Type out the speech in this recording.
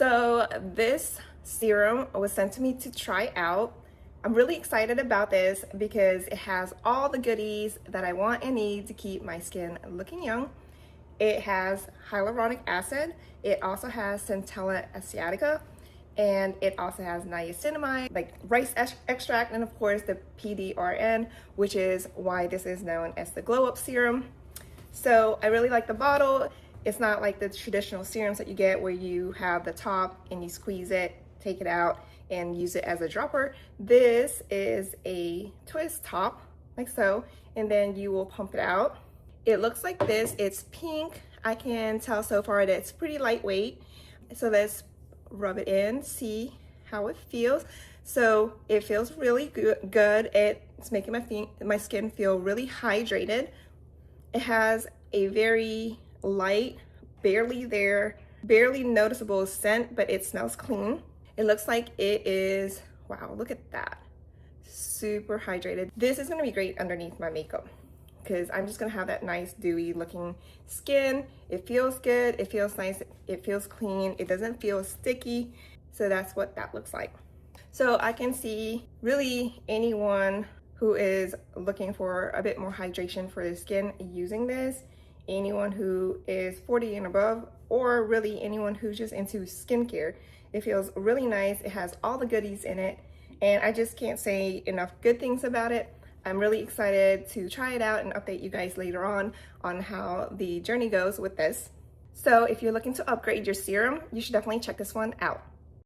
So this serum was sent to me to try out. I'm really excited about this because it has all the goodies that I want and need to keep my skin looking young. It has hyaluronic acid. It also has centella asiatica, and it also has niacinamide, like rice extract, and of course the PDRN, which is why this is known as the glow up serum. So I really like the bottle. It's not like the traditional serums that you get where you have the top and you squeeze it, take it out, and use it as a dropper. This is a twist top, like so, and then you will pump it out. It looks like this. It's pink. I can tell so far that it's pretty lightweight. So let's rub it in, see how it feels. So it feels really good. It's making my skin feel really hydrated. It has a very light, barely noticeable scent, but it smells clean. It looks like it is, wow, look at that. Super hydrated. This is gonna be great underneath my makeup because I'm just gonna have that nice dewy looking skin. It feels good, it feels nice, it feels clean, it doesn't feel sticky. So that's what that looks like. So I can see really anyone who is looking for a bit more hydration for their skin using this, anyone who is 40 and above, or really anyone who's just into skincare. It feels really nice. It has all the goodies in it, and I just can't say enough good things about it. I'm really excited to try it out and update you guys later on how the journey goes with this. So if you're looking to upgrade your serum, you should definitely check this one out.